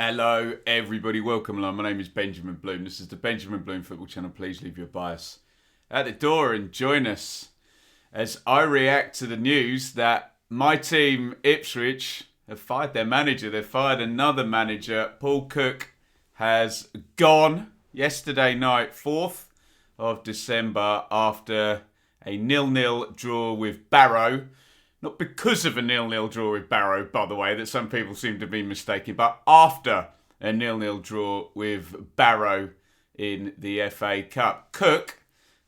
Hello, everybody. Welcome along. My name is Benjamin Bloom. This is the Benjamin Bloom Football Channel. Please leave your bias at the door and join us as I react to the news that my team, Ipswich, have fired their manager. They've fired another manager. Paul Cook has gone yesterday night, 4th of December, after a 0-0 draw with Barrow. Not because of a 0-0 draw with Barrow, by the way, that some people seem to be mistaken, but after a 0-0 draw with Barrow in the FA Cup. Cook,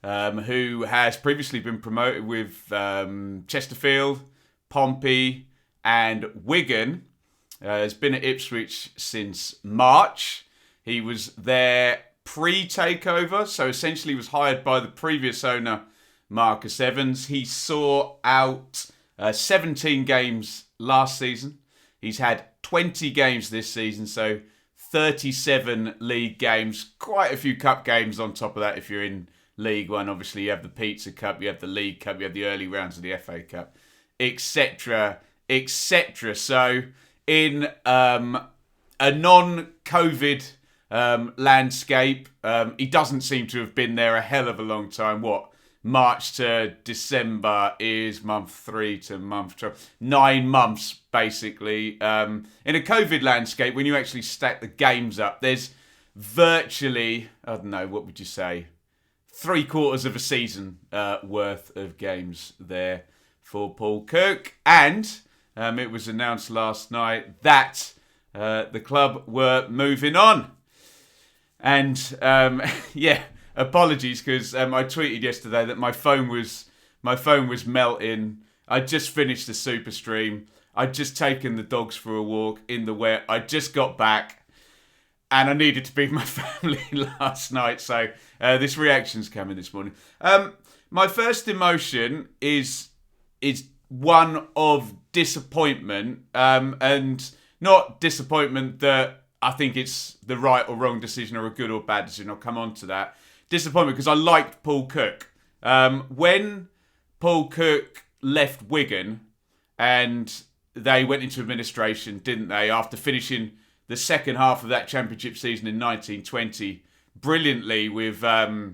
who has previously been promoted with Chesterfield, Pompey and Wigan, has been at Ipswich since March. He was there pre-takeover, so essentially was hired by the previous owner, Marcus Evans. He saw out 17 games last season. He's had 20 games this season, so 37 league games. Quite a few cup games on top of that if you're in League One. Obviously, you have the Pizza Cup, you have the League Cup, you have the early rounds of the FA Cup, etc., etc. So, in a non-COVID landscape, he doesn't seem to have been there a hell of a long time. March to December is month 3 to month 12. 9 months, basically. In a COVID landscape, when you actually stack the games up, there's virtually, I don't know, what would you say? 3/4 of a season worth of games there for Paul Cook. And it was announced last night that the club were moving on. And, yeah... Apologies, because I tweeted yesterday that my phone was melting. I'd just finished the Super Stream. I'd just taken the dogs for a walk in the wet. I just got back, and I needed to be with my family last night. So this reaction's coming this morning. My first emotion is one of disappointment, and not disappointment that I think it's the right or wrong decision or a good or bad decision. I'll come on to that. Disappointment because I liked Paul Cook. When Paul Cook left Wigan and they went into administration, didn't they, after finishing the second half of that championship season in 1920 brilliantly with the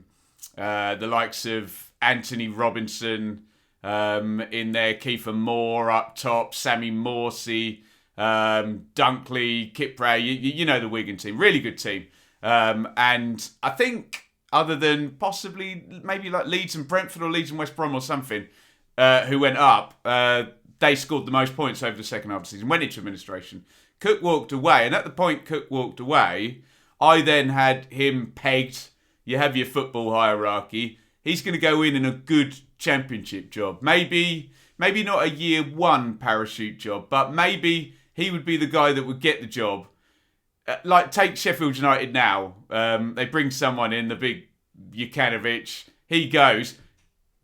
likes of Anthony Robinson in there, Kiefer Moore up top, Sammy Morsey, Dunkley, Kip Bray, you know the Wigan team, really good team. And I think... other than possibly maybe like Leeds and Brentford or Leeds and West Brom or something, who went up, they scored the most points over the second half of the season, went into administration. Cook walked away, and at the point Cook walked away, I then had him pegged. You have your football hierarchy. He's going to go in a good championship job. Maybe not a year one parachute job, but maybe he would be the guy that would get the job. Like, take Sheffield United now. They bring someone in, the big Jukanovic. He goes.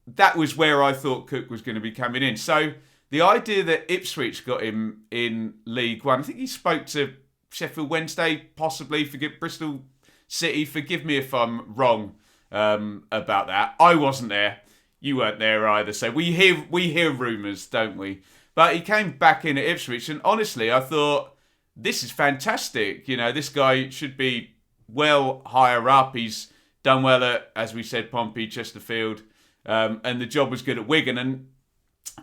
That was where I thought Cook was going to be coming in. So, the idea that Ipswich got him in League One, I think he spoke to Sheffield Wednesday, possibly, Bristol City. Forgive me if I'm wrong about that. I wasn't there. You weren't there either. So, we hear rumours, don't we? But he came back in at Ipswich, and honestly, I thought... this is fantastic. You know, this guy should be well higher up. He's done well at, as we said, Pompey, Chesterfield, and the job was good at Wigan. And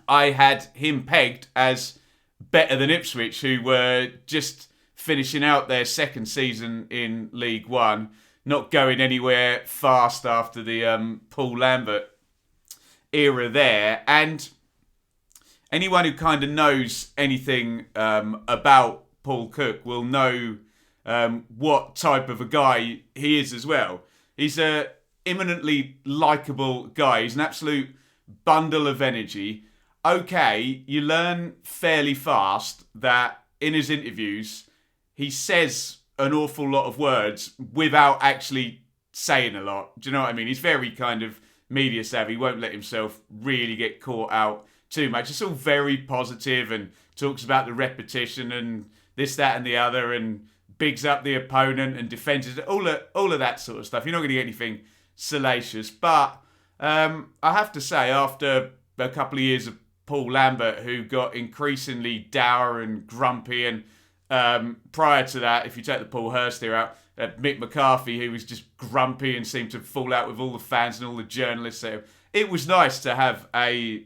I had him pegged as better than Ipswich, who were just finishing out their second season in League One, not going anywhere fast after the Paul Lambert era there. And anyone who kind of knows anything about Paul Cook will know what type of a guy he is as well. He's a eminently likeable guy. He's an absolute bundle of energy. Okay, you learn fairly fast that in his interviews, he says an awful lot of words without actually saying a lot. Do you know what I mean? He's very kind of media savvy. He won't let himself really get caught out too much. It's all very positive and talks about the repetition and this, that and the other, and bigs up the opponent and defends it, all of that sort of stuff. You're not going to get anything salacious. But I have to say, after a couple of years of Paul Lambert, who got increasingly dour and grumpy, and prior to that, if you take the Paul Hurst era out, Mick McCarthy, who was just grumpy and seemed to fall out with all the fans and all the journalists. So it was nice to have a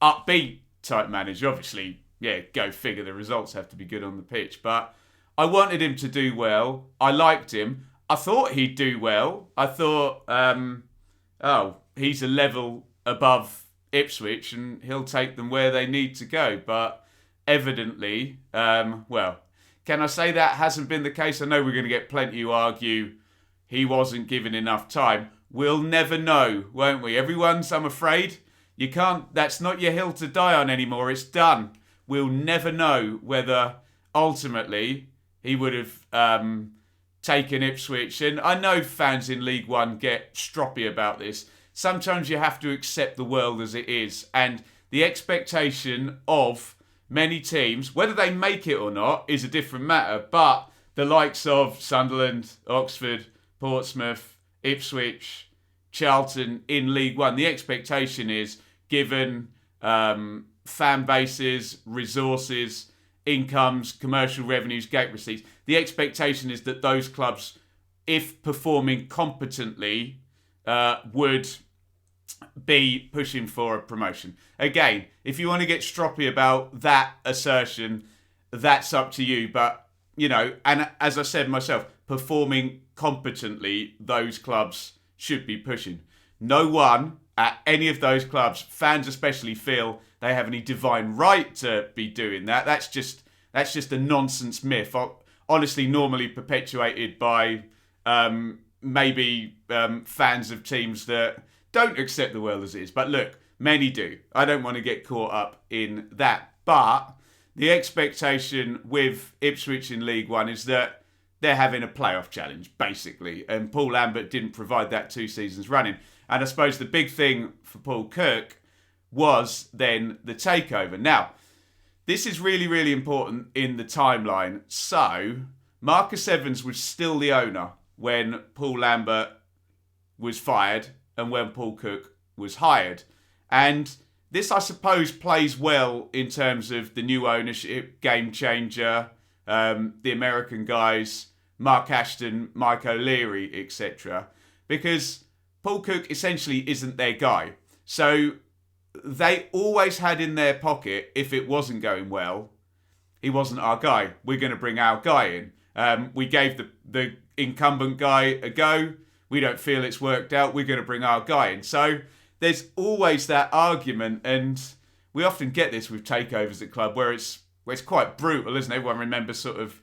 upbeat type manager. Obviously, yeah, go figure, the results have to be good on the pitch. But I wanted him to do well. I liked him. I thought he'd do well. I thought, he's a level above Ipswich and he'll take them where they need to go. But evidently, can I say that hasn't been the case? I know we're going to get plenty who argue he wasn't given enough time. We'll never know, won't we? Everyone's, I'm afraid, you can't, that's not your hill to die on anymore. It's done. We'll never know whether ultimately he would have taken Ipswich. And I know fans in League One get stroppy about this. Sometimes you have to accept the world as it is. And the expectation of many teams, whether they make it or not, is a different matter. But the likes of Sunderland, Oxford, Portsmouth, Ipswich, Charlton in League One, the expectation is, given fan bases, resources, incomes, commercial revenues, gate receipts, the expectation is that those clubs, if performing competently, would be pushing for a promotion. Again, if you want to get stroppy about that assertion, that's up to you. But, you know, and as I said myself, performing competently, those clubs should be pushing. No one at any of those clubs, fans especially, feel they have any divine right to be doing that. That's just a nonsense myth. Honestly, normally perpetuated by maybe fans of teams that don't accept the world as it is. But look, many do. I don't want to get caught up in that. But the expectation with Ipswich in League One is that they're having a playoff challenge, basically. And Paul Lambert didn't provide that 2 seasons running. And I suppose the big thing for Paul Cook was then the takeover. Now, this is really, really important in the timeline. So, Marcus Evans was still the owner when Paul Lambert was fired and when Paul Cook was hired. And this, I suppose, plays well in terms of the new ownership, game changer, the American guys, Mark Ashton, Mike O'Leary, etc. Because Paul Cook essentially isn't their guy. So they always had in their pocket, if it wasn't going well, he wasn't our guy. We're going to bring our guy in. We gave the incumbent guy a go. We don't feel it's worked out. We're going to bring our guy in. So there's always that argument, and we often get this with takeovers at club where it's quite brutal, isn't it? Everyone remembers sort of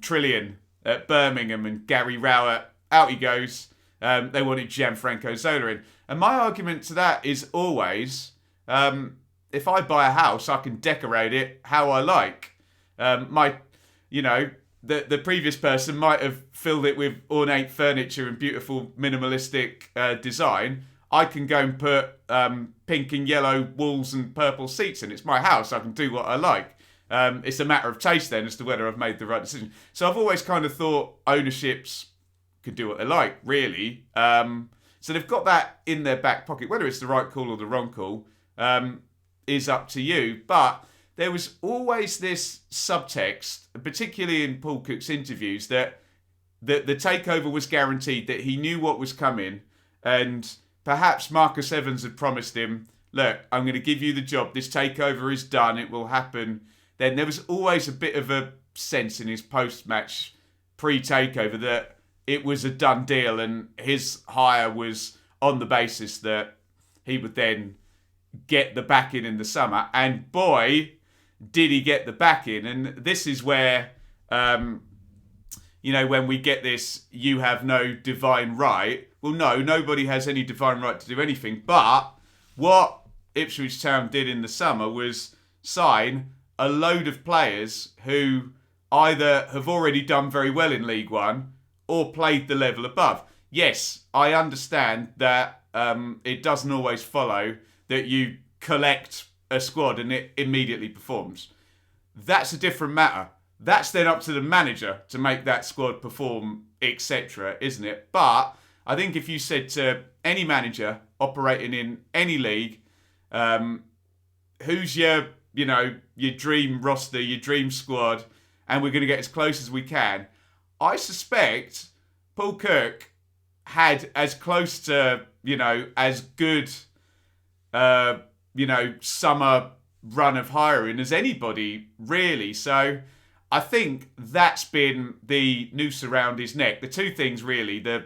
Trillion at Birmingham and Gary Rowett, out he goes. They wanted Gianfranco Zola in. And my argument to that is always, if I buy a house, I can decorate it how I like. The previous person might have filled it with ornate furniture and beautiful minimalistic design. I can go and put pink and yellow walls and purple seats in. It's my house. I can do what I like. It's a matter of taste then as to whether I've made the right decision. So I've always kind of thought ownerships could do what they like, really. So they've got that in their back pocket. Whether it's the right call or the wrong call is up to you. But there was always this subtext, particularly in Paul Cook's interviews, that the takeover was guaranteed, that he knew what was coming. And perhaps Marcus Evans had promised him, look, I'm going to give you the job. This takeover is done. It will happen. Then there was always a bit of a sense in his post-match pre-takeover that it was a done deal and his hire was on the basis that he would then get the back-in the summer. And boy, did he get the back-in. And this is where, when we get this, you have no divine right. Well, no, nobody has any divine right to do anything. But what Ipswich Town did in the summer was sign a load of players who either have already done very well in League One or played the level above. Yes, I understand that it doesn't always follow that you collect a squad and it immediately performs. That's a different matter. That's then up to the manager to make that squad perform, etc., isn't it? But I think if you said to any manager operating in any league, who's your your dream roster, your dream squad, and we're going to get as close as we can. I suspect Paul Cook had as close to, as good, summer run of hiring as anybody, really. So I think that's been the noose around his neck. The two things, really, the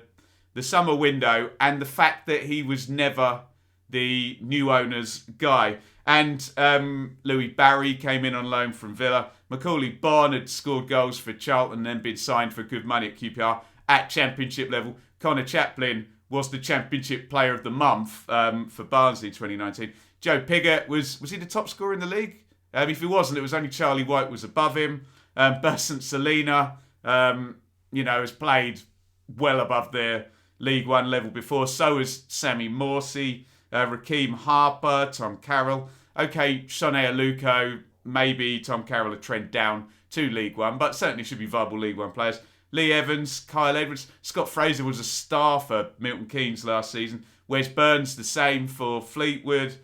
summer window and the fact that he was never the new owner's guy. And Louis Barry came in on loan from Villa. Macaulay Bonne had scored goals for Charlton and then been signed for good money at QPR at championship level. Connor Chaplin was the championship player of the month for Barnsley 2019. Joe Pigott, was he the top scorer in the league? If he wasn't, it was only Charlie White was above him. Bersant Salina, has played well above their League One level before. So has Sammy Morsey, Raheem Harper, Tom Carroll. Okay, Shone Aluko, maybe Tom Carroll a trend down to League One, but certainly should be viable League One players. Lee Evans, Kyle Edwards, Scott Fraser was a star for Milton Keynes last season. Wes Burns the same for Fleetwood.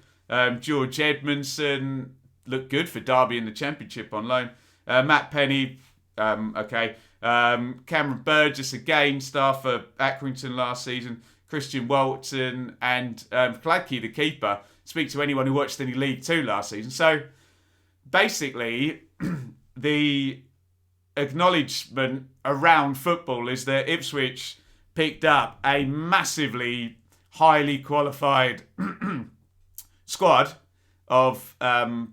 George Edmondson looked good for Derby in the Championship on loan. Matt Penny, okay. Cameron Burgess again, star for Accrington last season. Christian Walton and Kladky, the keeper. Speak to anyone who watched any League Two last season. So basically, the acknowledgement around football is that Ipswich picked up a massively highly qualified squad of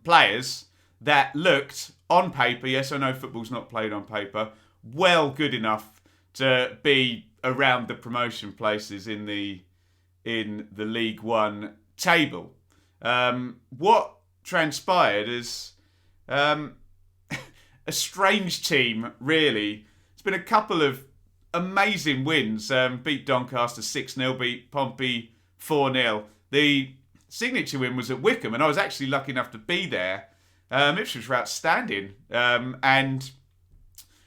players that looked on paper, yes, I know football's not played on paper, well good enough to be around the promotion places in the League One table. What transpired is a strange team, really. It's been a couple of amazing wins. Beat Doncaster 6-0, beat Pompey 4-0. The signature win was at Wycombe, and I was actually lucky enough to be there. Ipswich were outstanding. And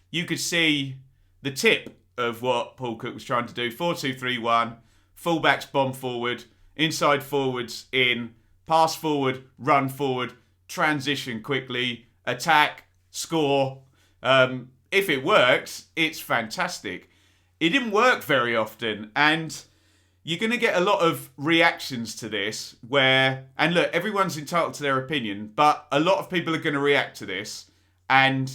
you could see the tip of what Paul Cook was trying to do. 4-2-3-1, fullbacks bomb forward, inside forwards in, pass forward, run forward, transition quickly, attack, score. If it works, it's fantastic. It didn't work very often, and you're going to get a lot of reactions to this where, and look, everyone's entitled to their opinion, but a lot of people are going to react to this and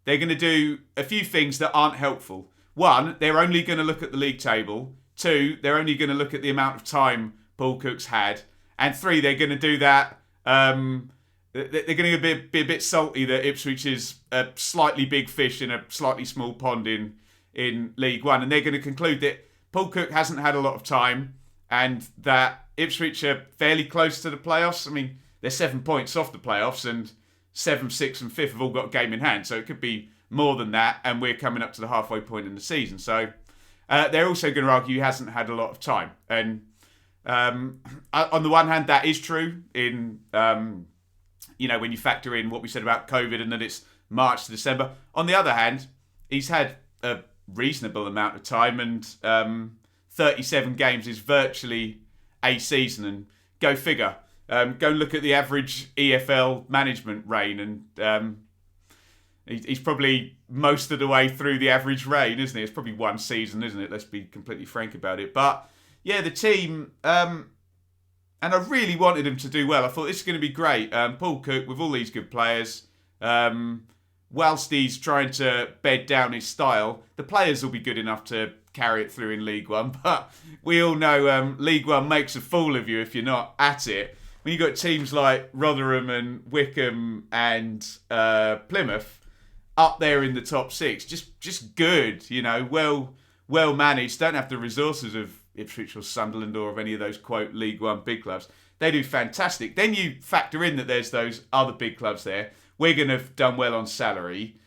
they're going to do a few things that aren't helpful. One, they're only going to look at the league table. Two, they're only going to look at the amount of time Paul Cook's had. And three, they're going to do that. They're going to be a bit salty that Ipswich is a slightly big fish in a slightly small pond in League One. And they're going to conclude that Paul Cook hasn't had a lot of time and that Ipswich are fairly close to the playoffs. I mean, they're 7 points off the playoffs and 7th, 6th and 5th have all got a game in hand. So it could be more than that, and we're coming up to the halfway point in the season. So they're also going to argue he hasn't had a lot of time. And on the one hand, that is true in, when you factor in what we said about COVID and that it's March to December. On the other hand, he's had a reasonable amount of time, and 37 games is virtually a season. And go figure. Go and look at the average EFL management reign, and he's probably most of the way through the average reign, isn't he? It's probably one season, isn't it? Let's be completely frank about it. But yeah, the team, and I really wanted him to do well. I thought this is going to be great. Paul Cook with all these good players, whilst he's trying to bed down his style, the players will be good enough to carry it through in League One. But we all know League One makes a fool of you if you're not at it. When you've got teams like Rotherham and Wycombe and Plymouth up there in the top six, just good, well managed, don't have the resources of Ipswich or Sunderland or of any of those, quote, League One big clubs. They do fantastic. Then you factor in that there's those other big clubs there. Wigan have done well on salary.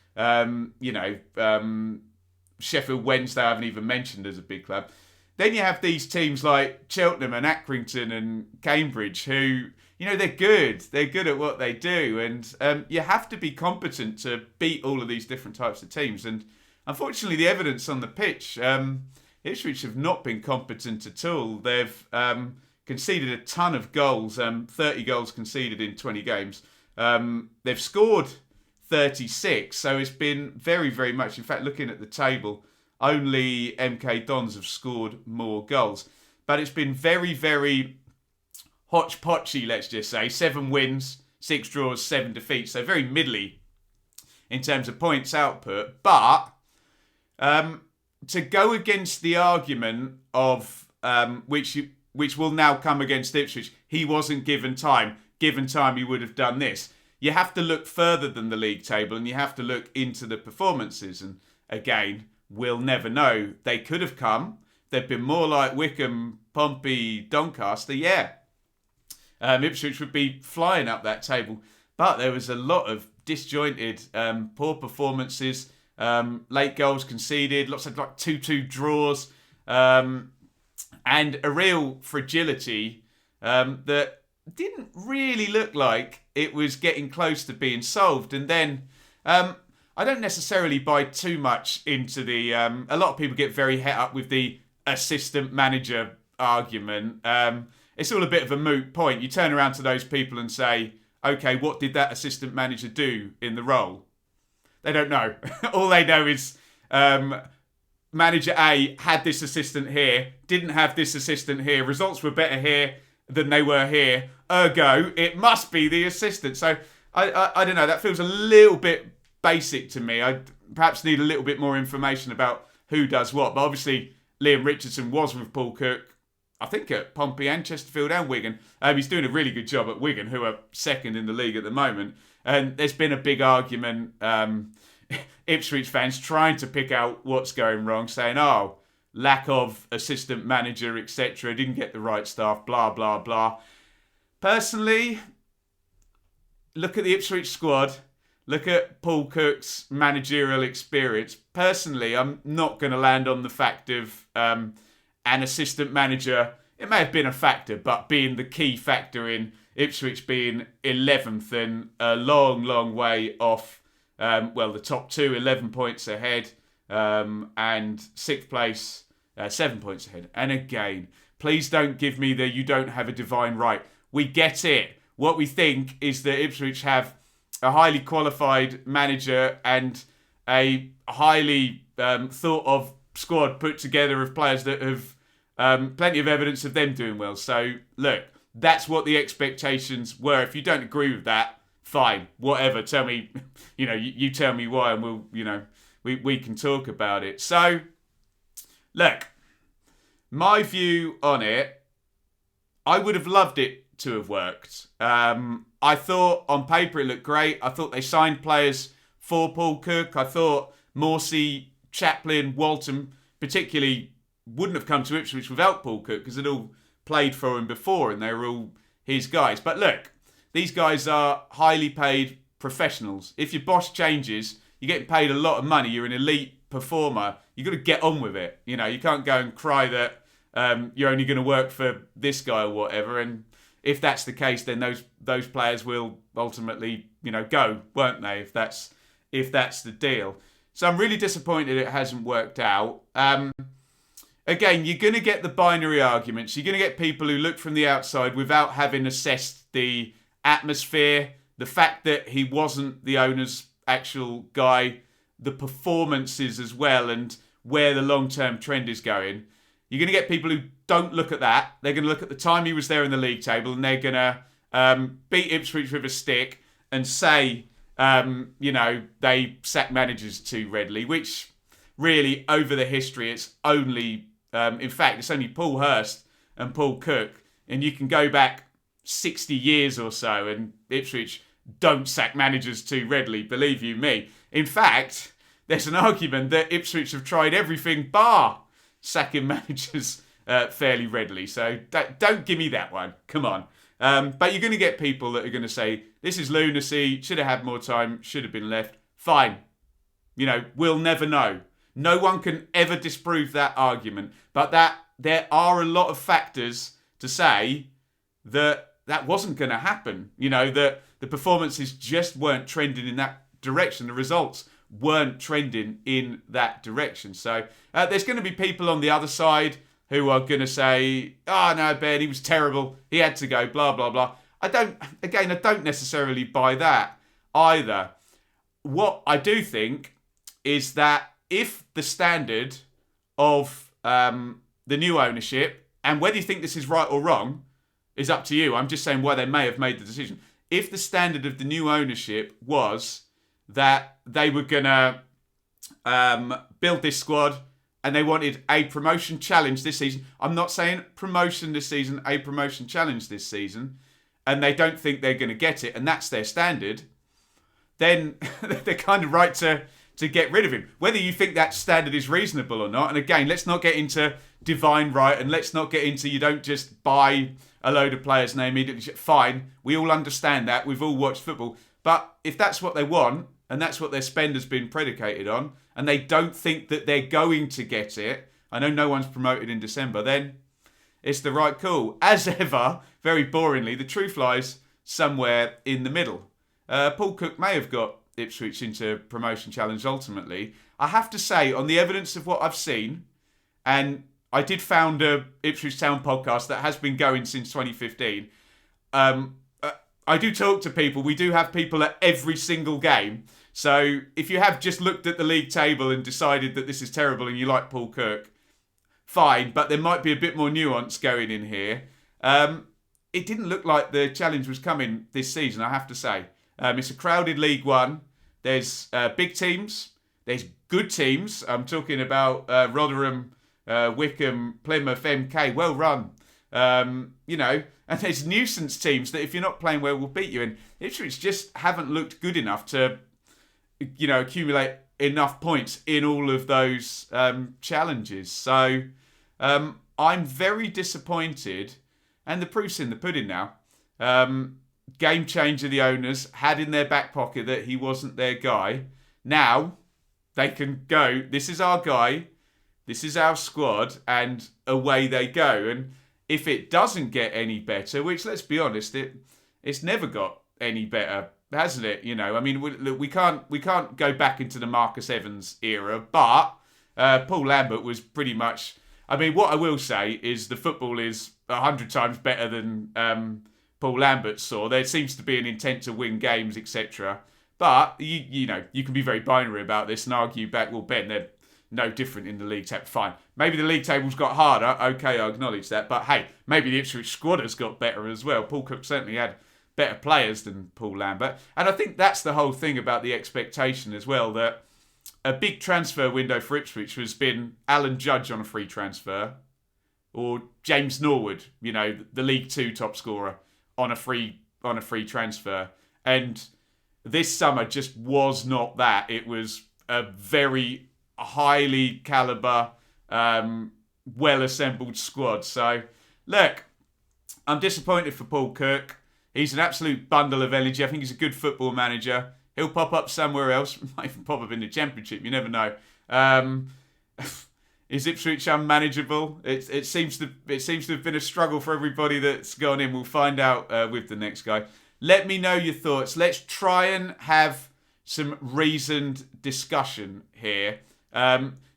Sheffield Wednesday I haven't even mentioned as a big club. Then you have these teams like Cheltenham and Accrington and Cambridge who, they're good. They're good at what they do. And you have to be competent to beat all of these different types of teams. And unfortunately, the evidence on the pitch, Ipswich have not been competent at all. They've conceded a ton of goals, 30 goals conceded in 20 games. They've scored 36, so it's been very, very much. In fact, looking at the table, only MK Dons have scored more goals. But it's been very, very hodgepodgey, let's just say. 7 wins, 6 draws, 7 defeats. So very middly in terms of points output. But to go against the argument of which will now come against Ipswich, he wasn't given time. Given time, he would have done this. You have to look further than the league table, and you have to look into the performances. And again, we'll never know. They could have come. They've been more like Wycombe, Pompey, Doncaster. Yeah, Ipswich would be flying up that table. But there was a lot of disjointed, poor performances, late goals conceded, lots of like 2-2 draws, and a real fragility that didn't really look like it was getting close to being solved. And then I don't necessarily buy too much into the... a lot of people get very het up with the assistant manager argument. It's all a bit of a moot point. You turn around to those people and say, okay, what did that assistant manager do in the role? They don't know. All they know is manager A had this assistant here, didn't have this assistant here. Results were better here than they were here. Ergo, it must be the assistant. So I don't know. That feels a little bit basic to me. I perhaps need a little bit more information about who does what. But obviously, Liam Richardson was with Paul Cook, I think at Pompey and Chesterfield and Wigan. He's doing a really good job at Wigan, who are second in the league at the moment. And there's been a big argument, Ipswich fans trying to pick out what's going wrong, saying, oh, lack of assistant manager, etc., didn't get the right staff, blah, blah, blah. Personally, look at the Ipswich squad, look at Paul Cook's managerial experience. Personally, I'm not going to land on the fact of an assistant manager. It may have been a factor, but being the key factor in Ipswich being 11th and a long, long way off, the top two, 11 points ahead, and 6th place, 7 points ahead. And again, please don't give me the you don't have a divine right. We get it. What we think is that Ipswich have a highly qualified manager and a highly thought of squad put together of players that have plenty of evidence of them doing well. So, look, that's what the expectations were. If you don't agree with that, fine, whatever. Tell me, you tell me why, and we'll, we can talk about it. So, look, my view on it, I would have loved it to have worked. I thought on paper it looked great. I thought they signed players for Paul Cook. I thought Morsey, Chaplin, Walton, particularly, wouldn't have come to Ipswich without Paul Cook because they'd all played for him before and they were all his guys. But look, these guys are highly paid professionals. If your boss changes, you're getting paid a lot of money, you're an elite performer, you've got to get on with it. You can't go and cry that you're only going to work for this guy or whatever. And if that's the case, then those players will ultimately, go, won't they? If that's the deal. So I'm really disappointed it hasn't worked out. Again, you're going to get the binary arguments. You're going to get people who look from the outside without having assessed the atmosphere, the fact that he wasn't the owner's actual guy, the performances as well, and where the long-term trend is going. You're going to get people who don't look at that. They're going to look at the time he was there in the league table, and they're going to beat Ipswich with a stick and say, they sack managers too readily, which really, over the history, it's only... in fact, it's only Paul Hurst and Paul Cook, and you can go back 60 years or so, and Ipswich don't sack managers too readily, believe you me. In fact, there's an argument that Ipswich have tried everything bar sacking managers fairly readily. So don't give me that one. Come on. But you're going to get people that are going to say, this is lunacy, should have had more time, should have been left. Fine. We'll never know. No one can ever disprove that argument. But there are a lot of factors to say that wasn't going to happen. That the performances just weren't trending in that direction. The results weren't trending in that direction. So there's going to be people on the other side who are going to say, oh, no, Ben, he was terrible. He had to go, blah, blah, blah. I don't necessarily buy that either. What I do think is that if the standard of the new ownership, and whether you think this is right or wrong, is up to you. I'm just saying why they may have made the decision. If the standard of the new ownership was that they were going to build this squad and they wanted a promotion challenge this season, I'm not saying promotion this season, a promotion challenge this season, and they don't think they're going to get it, and that's their standard, then they're kind of right to get rid of him. Whether you think that standard is reasonable or not, and again, let's not get into divine right, and let's not get into you don't just buy a load of players and they immediately... Fine, we all understand that, we've all watched football, but if that's what they want, and that's what their spend has been predicated on, and they don't think that they're going to get it, I know no one's promoted in December, then it's the right call. As ever, very boringly, the truth lies somewhere in the middle. Paul Cook may have got Ipswich into promotion challenge ultimately. I have to say, on the evidence of what I've seen, and I did found a Ipswich Town podcast that has been going since 2015. I do talk to people. We do have people at every single game. So if you have just looked at the league table and decided that this is terrible and you like Paul Cook, fine, but there might be a bit more nuance going in here. It didn't look like the challenge was coming this season, I have to say. It's a crowded League One. There's big teams. There's good teams. I'm talking about Rotherham, Wycombe, Plymouth, MK. Well run. And there's nuisance teams that if you're not playing well will beat you. And Ipswich just haven't looked good enough to, accumulate enough points in all of those challenges. So I'm very disappointed. And the proof's in the pudding now. Game changer the owners had in their back pocket that he wasn't their guy. Now they can go, this is our guy, this is our squad, and away they go. And if it doesn't get any better, which let's be honest, it's never got any better, hasn't it? We can't go back into the Marcus Evans era, but Paul Lambert was pretty much... what I will say is the football is 100 times better than Paul Lambert saw. There seems to be an intent to win games, etc. But you can be very binary about this and argue back, well, Ben, they're no different in the league table. Fine. Maybe the league table's got harder. Okay, I acknowledge that. But hey, maybe the Ipswich squad has got better as well. Paul Cook certainly had better players than Paul Lambert. And I think that's the whole thing about the expectation as well, that a big transfer window for Ipswich has been Alan Judge on a free transfer or James Norwood, the League Two top scorer on a free transfer. And this summer just was not that. It was a very highly caliber, well-assembled squad. So, look, I'm disappointed for Paul Cook. He's an absolute bundle of energy. I think he's a good football manager. He'll pop up somewhere else. Might even pop up in the Championship. You never know. Is Ipswich unmanageable? It seems to have been a struggle for everybody that's gone in. We'll find out with the next guy. Let me know your thoughts. Let's try and have some reasoned discussion here.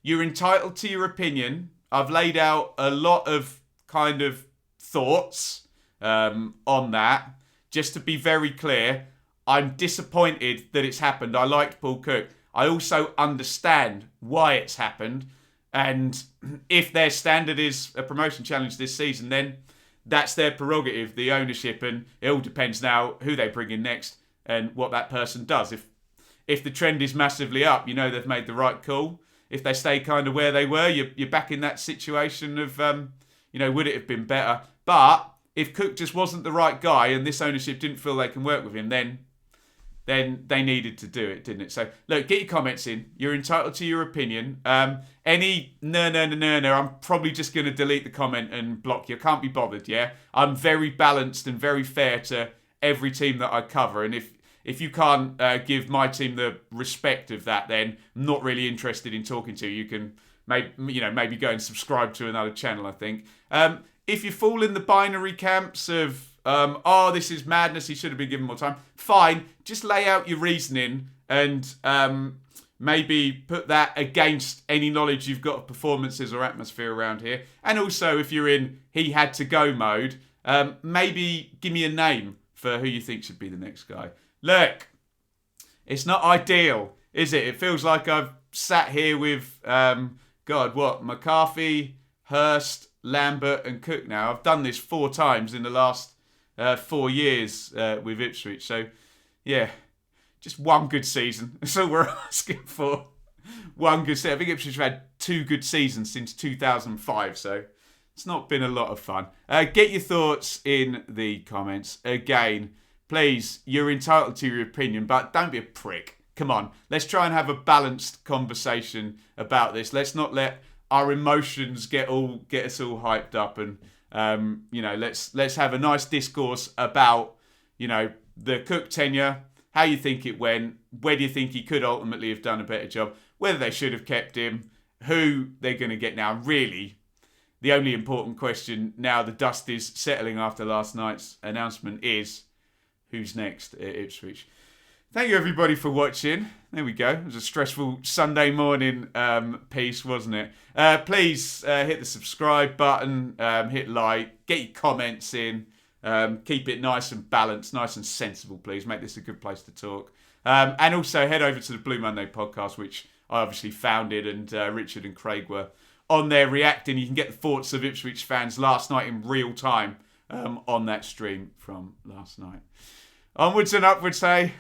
You're entitled to your opinion. I've laid out a lot of kind of thoughts on that. Just to be very clear, I'm disappointed that it's happened. I liked Paul Cook. I also understand why it's happened. And if their standard is a promotion challenge this season, then that's their prerogative, the ownership. And it all depends now who they bring in next and what that person does. If the trend is massively up, they've made the right call. If they stay kind of where they were, you're back in that situation of, would it have been better? But if Cook just wasn't the right guy and this ownership didn't feel they can work with him, then they needed to do it, didn't it? So, look, get your comments in. You're entitled to your opinion. Any no, I'm probably just going to delete the comment and block you. I can't be bothered, yeah? I'm very balanced and very fair to every team that I cover. And if you can't give my team the respect of that, then I'm not really interested in talking to you. You can maybe go and subscribe to another channel, I think. If you fall in the binary camps of, this is madness, he should have been given more time, fine. Just lay out your reasoning and maybe put that against any knowledge you've got of performances or atmosphere around here. And also, if you're in he had to go mode, maybe give me a name for who you think should be the next guy. Look, it's not ideal, is it? It feels like I've sat here with, McCarthy, Hurst, Lambert and Cook now. I've done this 4 times in the last 4 years with Ipswich. So, yeah, just one good season. That's all we're asking for. One good season. I think Ipswich have had 2 good seasons since 2005. So, it's not been a lot of fun. Get your thoughts in the comments. Again, please, you're entitled to your opinion, but don't be a prick. Come on, let's try and have a balanced conversation about this. Let's not let our emotions get us all hyped up, and let's have a nice discourse about the Cook tenure, how you think it went, where do you think he could ultimately have done a better job, whether they should have kept him, who they're going to get now. Really, the only important question now the dust is settling after last night's announcement is who's next at Ipswich. Thank you, everybody, for watching. There we go. It was a stressful Sunday morning piece, wasn't it? Please hit the subscribe button, hit like, get your comments in. Keep it nice and balanced, nice and sensible, please. Make this a good place to talk. And also head over to the Blue Monday podcast, which I obviously founded, and Richard and Craig were on there reacting. You can get the thoughts of Ipswich fans last night in real time on that stream from last night. Onwards and upwards, hey.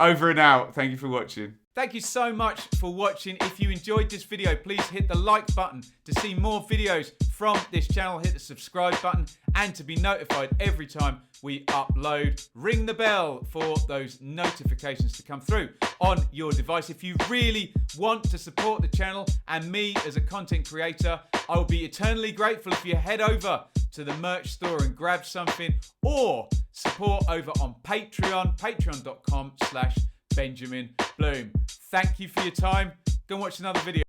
Over and out. Thank you for watching. Thank you so much for watching. If you enjoyed this video, please hit the like button to see more videos from this channel. Hit the subscribe button, and to be notified every time we upload, ring the bell for those notifications to come through on your device. If you really want to support the channel and me as a content creator, I will be eternally grateful if you head over to the merch store and grab something, or support over on Patreon, patreon.com/Benjamin Bloom. Thank you for your time. Go and watch another video.